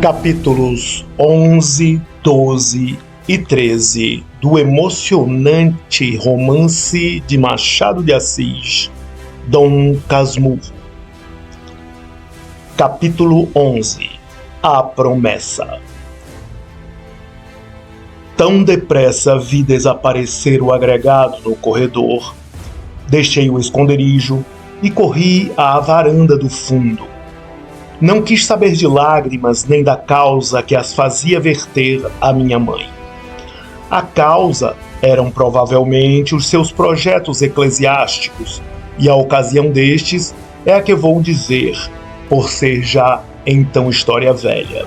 Capítulos 11, 12 e 13 do emocionante romance de Machado de Assis, Dom Casmurro. Capítulo 11. A Promessa. Tão depressa vi desaparecer o agregado no corredor, deixei o esconderijo e corri à varanda do fundo. Não quis saber de lágrimas nem da causa que as fazia verter a minha mãe. A causa eram provavelmente os seus projetos eclesiásticos, e a ocasião destes é a que vou dizer, por ser já então história velha.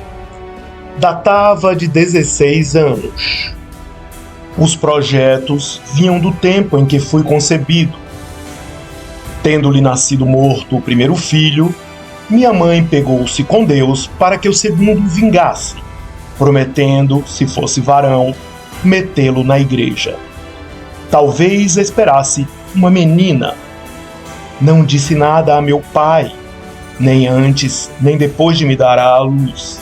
Datava de 16 anos. Os projetos vinham do tempo em que fui concebido. Tendo-lhe nascido morto o primeiro filho, minha mãe pegou-se com Deus para que o segundo vingasse, prometendo, se fosse varão, metê-lo na igreja. Talvez esperasse uma menina. Não disse nada a meu pai, nem antes, nem depois de me dar à luz.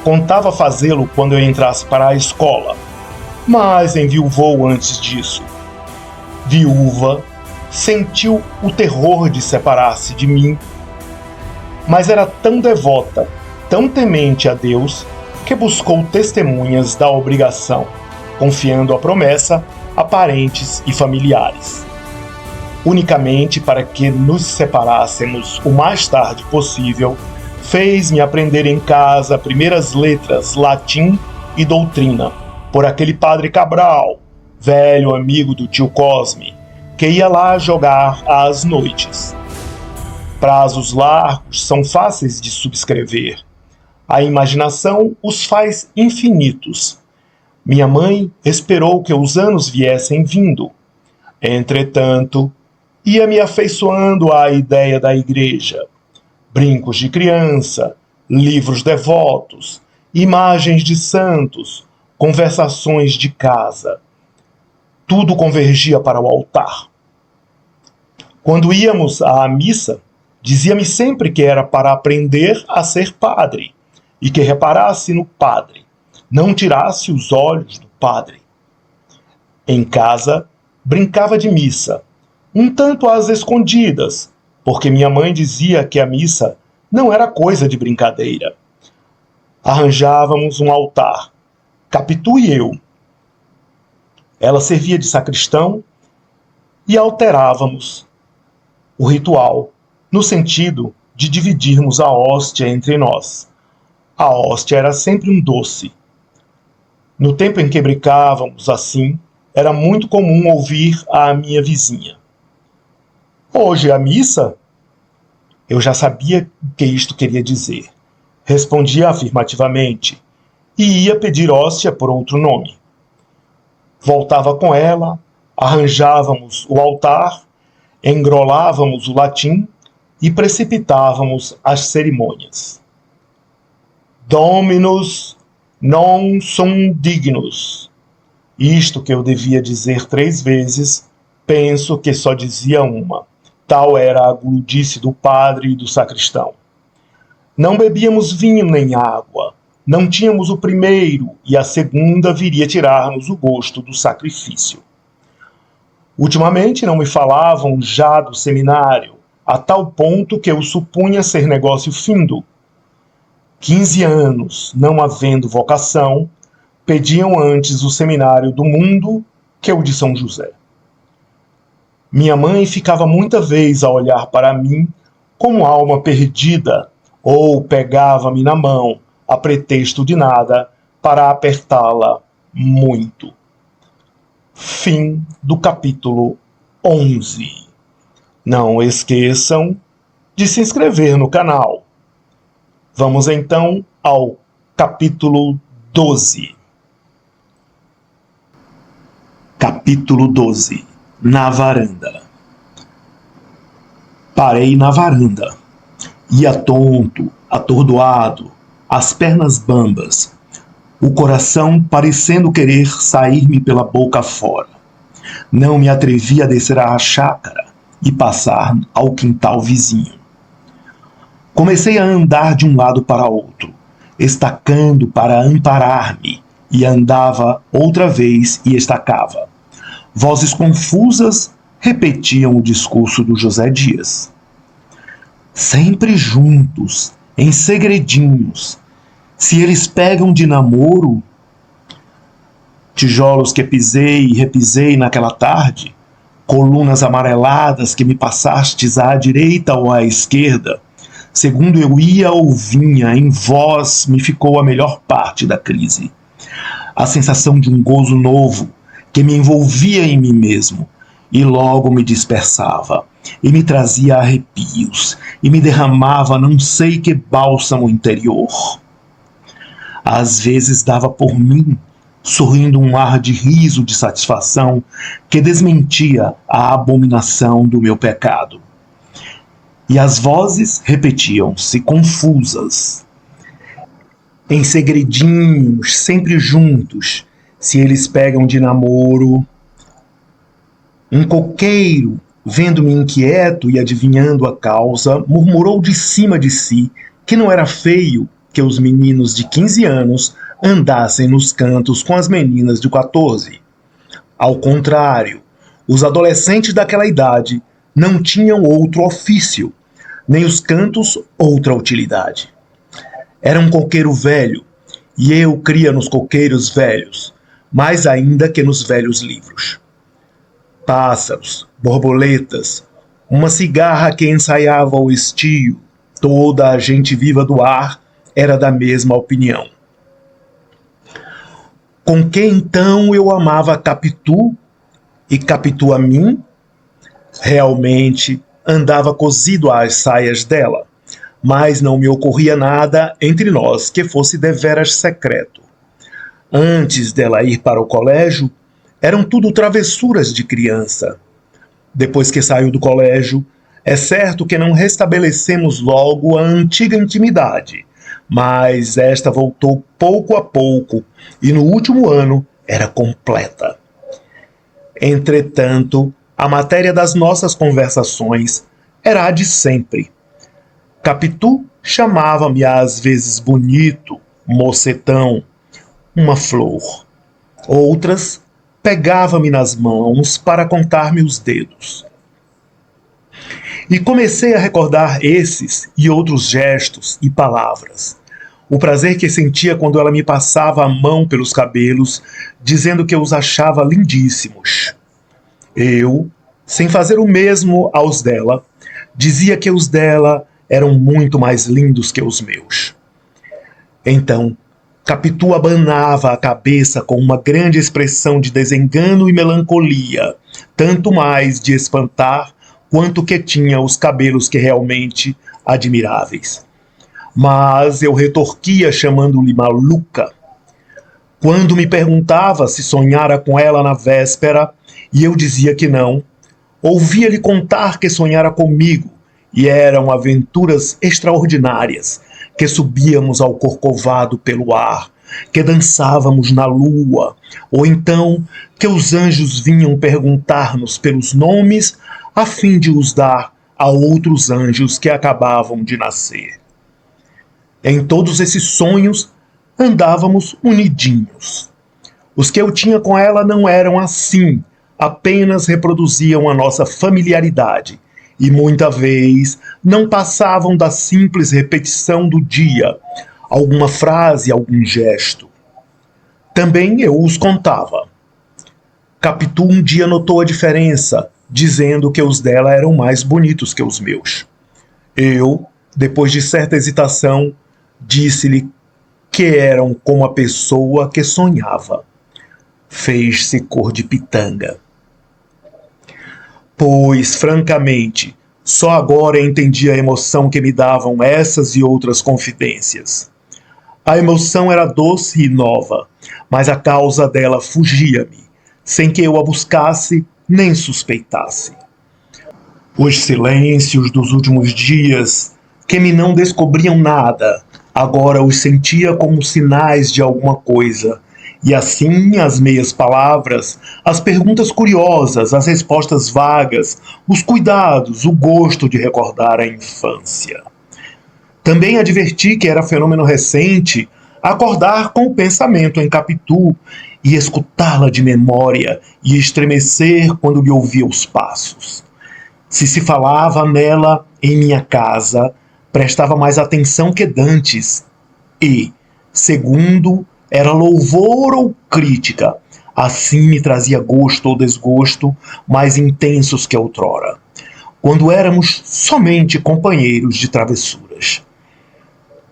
Contava fazê-lo quando eu entrasse para a escola, mas enviuvou antes disso. Viúva, sentiu o terror de separar-se de mim, mas era tão devota, tão temente a Deus, que buscou testemunhas da obrigação, confiando a promessa a parentes e familiares. Unicamente para que nos separássemos o mais tarde possível, fez-me aprender em casa primeiras letras, latim e doutrina, por aquele padre Cabral, velho amigo do tio Cosme, que ia lá jogar às noites. Prazos largos são fáceis de subscrever. A imaginação os faz infinitos. Minha mãe esperou que os anos viessem vindo. Entretanto, ia me afeiçoando à ideia da igreja. Brincos de criança, livros devotos, imagens de santos, conversações de casa. Tudo convergia para o altar. Quando íamos à missa, dizia-me sempre que era para aprender a ser padre e que reparasse no padre, não tirasse os olhos do padre. Em casa, brincava de missa, um tanto às escondidas, porque minha mãe dizia que a missa não era coisa de brincadeira. Arranjávamos um altar, Capitu e eu. Ela servia de sacristão e alterávamos o ritual, no sentido de dividirmos a hóstia entre nós. A hóstia era sempre um doce. No tempo em que brincávamos assim, era muito comum ouvir a minha vizinha: "Hoje a missa?" Eu já sabia o que isto queria dizer. Respondia afirmativamente e ia pedir hóstia por outro nome. Voltava com ela, arranjávamos o altar, engrolávamos o latim e precipitávamos as cerimônias. Dominus non sum dignus. Isto que eu devia dizer 3 vezes, penso que só dizia uma. Tal era a gludice do padre e do sacristão. Não bebíamos vinho nem água. Não tínhamos o primeiro e a segunda viria tirar-nos o gosto do sacrifício. Ultimamente não me falavam já do seminário, a tal ponto que eu supunha ser negócio findo. 15 anos, não havendo vocação, pediam antes o seminário do mundo que o de São José. Minha mãe ficava muita vez a olhar para mim como alma perdida, ou pegava-me na mão, a pretexto de nada, para apertá-la muito. Fim do capítulo 11. Não esqueçam de se inscrever no canal. Vamos então ao capítulo 12. Capítulo 12. Na varanda. Parei na varanda. Ia tonto, atordoado, as pernas bambas, o coração parecendo querer sair-me pela boca fora. Não me atrevi a descer à chácara e passar ao quintal vizinho. Comecei a andar de um lado para outro, estacando para amparar-me, e andava outra vez e estacava. Vozes confusas repetiam o discurso do José Dias. Sempre juntos, em segredinhos. Se eles pegam de namoro, tijolos que pisei e repisei naquela tarde, colunas amareladas que me passastes à direita ou à esquerda, segundo eu ia ou vinha, em vós me ficou a melhor parte da crise. A sensação de um gozo novo que me envolvia em mim mesmo e logo me dispersava e me trazia arrepios e me derramava não sei que bálsamo interior. Às vezes dava por mim, sorrindo um ar de riso de satisfação que desmentia a abominação do meu pecado. E as vozes repetiam-se confusas. Em segredinhos, sempre juntos, se eles pegam de namoro. Um coqueiro, vendo-me inquieto e adivinhando a causa, murmurou de cima de si que não era feio que os meninos de 15 anos andassem nos cantos com as meninas de 14. Ao contrário, os adolescentes daquela idade não tinham outro ofício, nem os cantos outra utilidade. Era um coqueiro velho, e eu cria nos coqueiros velhos, mais ainda que nos velhos livros. Pássaros, borboletas, uma cigarra que ensaiava o estio, toda a gente viva do ar era da mesma opinião. Com que então eu amava Capitu e Capitu a mim? Realmente andava cosido às saias dela, mas não me ocorria nada entre nós que fosse deveras secreto. Antes dela ir para o colégio, eram tudo travessuras de criança. Depois que saiu do colégio, é certo que não restabelecemos logo a antiga intimidade, mas esta voltou pouco a pouco e no último ano era completa. Entretanto, a matéria das nossas conversações era a de sempre. Capitu chamava-me às vezes bonito, mocetão, uma flor. Outras pegava-me nas mãos para contar-me os dedos. E comecei a recordar esses e outros gestos e palavras. O prazer que sentia quando ela me passava a mão pelos cabelos, dizendo que os achava lindíssimos. Eu, sem fazer o mesmo aos dela, dizia que os dela eram muito mais lindos que os meus. Então, Capitu abanava a cabeça com uma grande expressão de desengano e melancolia, tanto mais de espantar quanto que tinha os cabelos que realmente admiráveis. Mas eu retorquia chamando-lhe maluca. Quando me perguntava se sonhara com ela na véspera, e eu dizia que não, ouvia-lhe contar que sonhara comigo, e eram aventuras extraordinárias, que subíamos ao corcovado pelo ar, que dançávamos na lua, ou então que os anjos vinham perguntar-nos pelos nomes a fim de os dar a outros anjos que acabavam de nascer. Em todos esses sonhos andávamos unidinhos. Os que eu tinha com ela não eram assim, apenas reproduziam a nossa familiaridade, e muita vez não passavam da simples repetição do dia, alguma frase, algum gesto. Também eu os contava. Capitu um dia notou a diferença, dizendo que os dela eram mais bonitos que os meus. Eu, depois de certa hesitação, disse-lhe que eram como a pessoa que sonhava. Fez-se cor de pitanga. Pois, francamente, só agora entendi a emoção que me davam essas e outras confidências. A emoção era doce e nova, mas a causa dela fugia-me, sem que eu a buscasse nem suspeitasse. Os silêncios dos últimos dias, que me não descobriam nada, agora os sentia como sinais de alguma coisa, e assim as meias palavras, as perguntas curiosas, as respostas vagas, os cuidados, o gosto de recordar a infância. Também adverti que era fenômeno recente acordar com o pensamento em Capitu e escutá-la de memória e estremecer quando lhe ouvia os passos. Se falava nela em minha casa, prestava mais atenção que dantes e, segundo, era louvor ou crítica, assim me trazia gosto ou desgosto mais intensos que outrora, quando éramos somente companheiros de travessuras.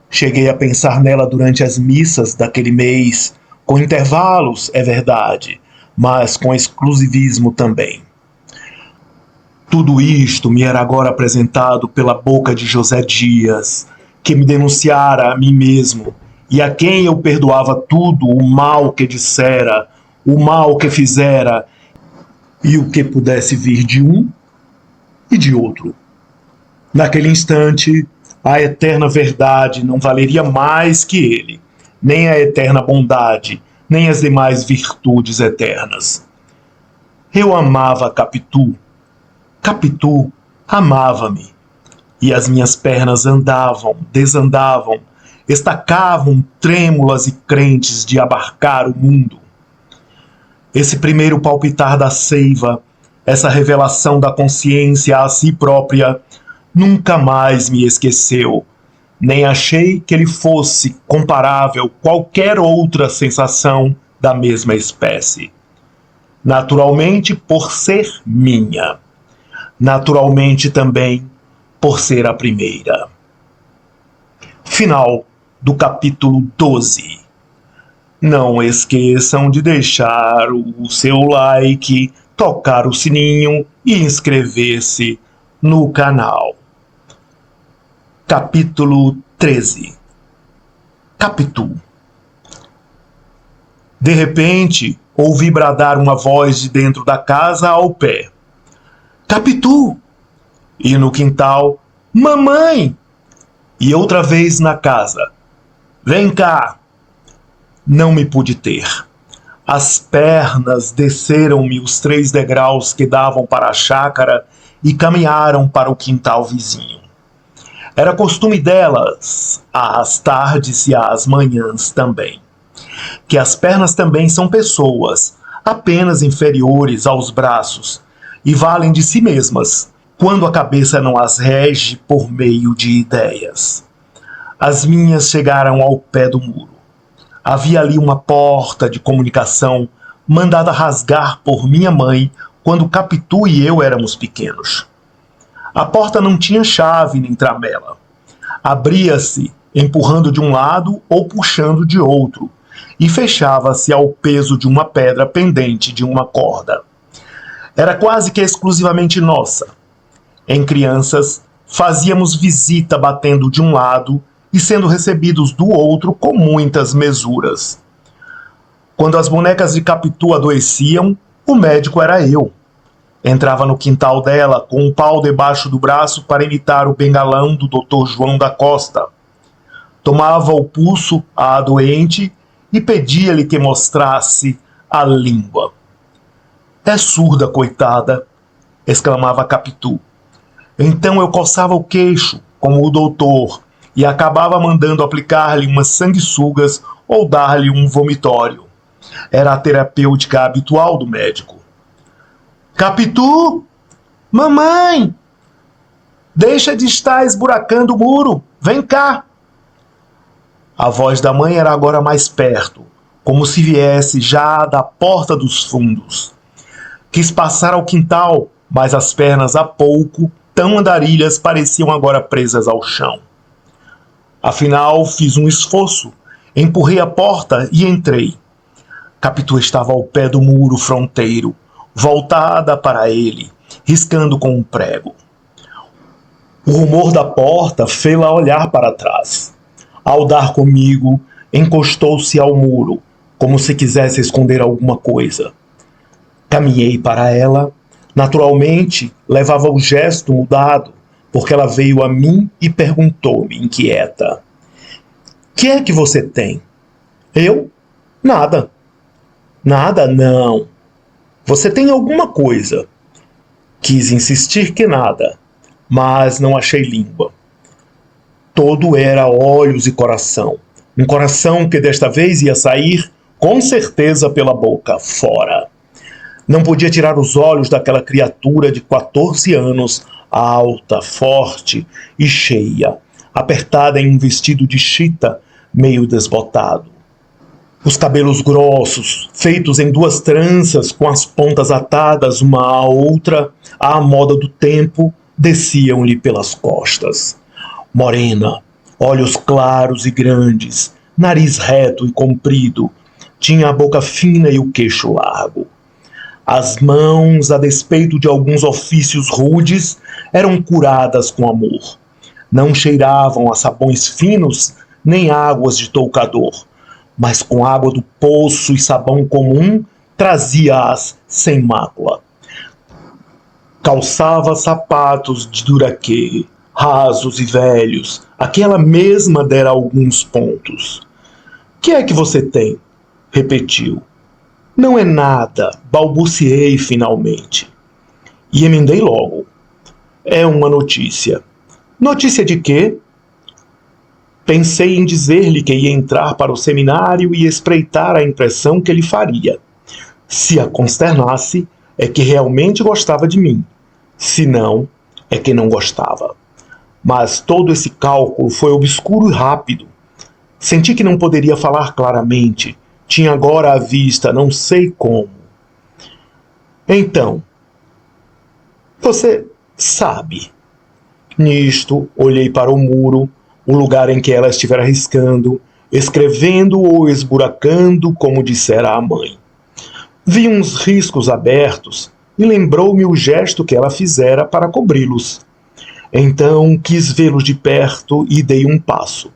Cheguei a pensar nela durante as missas daquele mês, com intervalos, é verdade, mas com exclusivismo também. Tudo isto me era agora apresentado pela boca de José Dias, que me denunciara a mim mesmo, e a quem eu perdoava tudo o mal que dissera, o mal que fizera, e o que pudesse vir de um e de outro. Naquele instante, a eterna verdade não valeria mais que ele, nem a eterna bondade, nem as demais virtudes eternas. Eu amava Capitu. Capitu amava-me. E as minhas pernas andavam, desandavam, estacavam trêmulas e crentes de abarcar o mundo. Esse primeiro palpitar da seiva, essa revelação da consciência a si própria, nunca mais me esqueceu, nem achei que ele fosse comparável a qualquer outra sensação da mesma espécie. Naturalmente, por ser minha. Naturalmente também por ser a primeira. Final do capítulo 12. Não esqueçam de deixar o seu like, tocar o sininho e inscrever-se no canal. Capítulo 13. Capitu. De repente, ouvi bradar uma voz de dentro da casa ao pé. Capitu! E no quintal, mamãe! E outra vez na casa. Vem cá! Não me pude ter. As pernas desceram-me os 3 degraus que davam para a chácara e caminharam para o quintal vizinho. Era costume delas, às tardes e às manhãs também, que as pernas também são pessoas, apenas inferiores aos braços, e valem de si mesmas, quando a cabeça não as rege por meio de ideias. As minhas chegaram ao pé do muro. Havia ali uma porta de comunicação mandada rasgar por minha mãe quando Capitu e eu éramos pequenos. A porta não tinha chave nem tramela. Abria-se empurrando de um lado ou puxando de outro, e fechava-se ao peso de uma pedra pendente de uma corda. Era quase que exclusivamente nossa. Em crianças, fazíamos visita batendo de um lado e sendo recebidos do outro com muitas mesuras. Quando as bonecas de Capitu adoeciam, o médico era eu. Entrava no quintal dela com um pau debaixo do braço para imitar o bengalão do Dr. João da Costa. Tomava o pulso à doente e pedia-lhe que mostrasse a língua. É surda, coitada, exclamava Capitu. Então eu coçava o queixo, como o doutor, e acabava mandando aplicar-lhe umas sanguessugas ou dar-lhe um vomitório. Era a terapêutica habitual do médico. Capitu! Mamãe! Deixa de estar esburacando o muro! Vem cá! A voz da mãe era agora mais perto, como se viesse já da porta dos fundos. Quis passar ao quintal, mas as pernas há pouco, tão andarilhas, pareciam agora presas ao chão. Afinal, fiz um esforço, empurrei a porta e entrei. Capitu estava ao pé do muro fronteiro, voltada para ele, riscando com um prego. O rumor da porta fê-la olhar para trás. Ao dar comigo, encostou-se ao muro, como se quisesse esconder alguma coisa. Caminhei para ela. Naturalmente, levava o gesto mudado, porque ela veio a mim e perguntou-me, inquieta. Que é que você tem? Eu? Nada. Nada, não. Você tem alguma coisa. Quis insistir que nada, mas não achei língua. Todo era olhos e coração. Um coração que desta vez ia sair, com certeza, pela boca fora. Não podia tirar os olhos daquela criatura de 14 anos, alta, forte e cheia, apertada em um vestido de chita, meio desbotado. Os cabelos grossos, feitos em 2 tranças com as pontas atadas uma à outra, à moda do tempo, desciam-lhe pelas costas. Morena, olhos claros e grandes, nariz reto e comprido, tinha a boca fina e o queixo largo. As mãos, a despeito de alguns ofícios rudes, eram curadas com amor. Não cheiravam a sabões finos nem águas de toucador, mas com água do poço e sabão comum trazia-as sem mácula. Calçava sapatos de duraquê, rasos e velhos, a que ela mesma dera alguns pontos. Que é que você tem? Repetiu. Não é nada, balbuciei finalmente. E emendei logo. É uma notícia. Notícia de quê? Pensei em dizer-lhe que ia entrar para o seminário e espreitar a impressão que ele faria. Se a consternasse, é que realmente gostava de mim. Se não, é que não gostava. Mas todo esse cálculo foi obscuro e rápido. Senti que não poderia falar claramente. Tinha agora à vista, não sei como. Então, você sabe. Nisto, olhei para o muro, o lugar em que ela estivera riscando, escrevendo ou esburacando, como dissera a mãe. Vi uns riscos abertos e lembrou-me o gesto que ela fizera para cobri-los. Então quis vê-los de perto e dei um passo.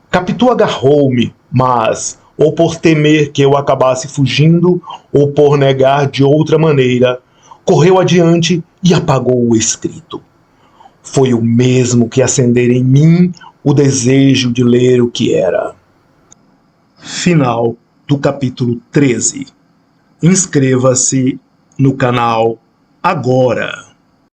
Capitu agarrou-me, mas, ou por temer que eu acabasse fugindo, ou por negar de outra maneira, correu adiante e apagou o escrito. Foi o mesmo que acender em mim o desejo de ler o que era. Final do capítulo 13. Inscreva-se no canal agora.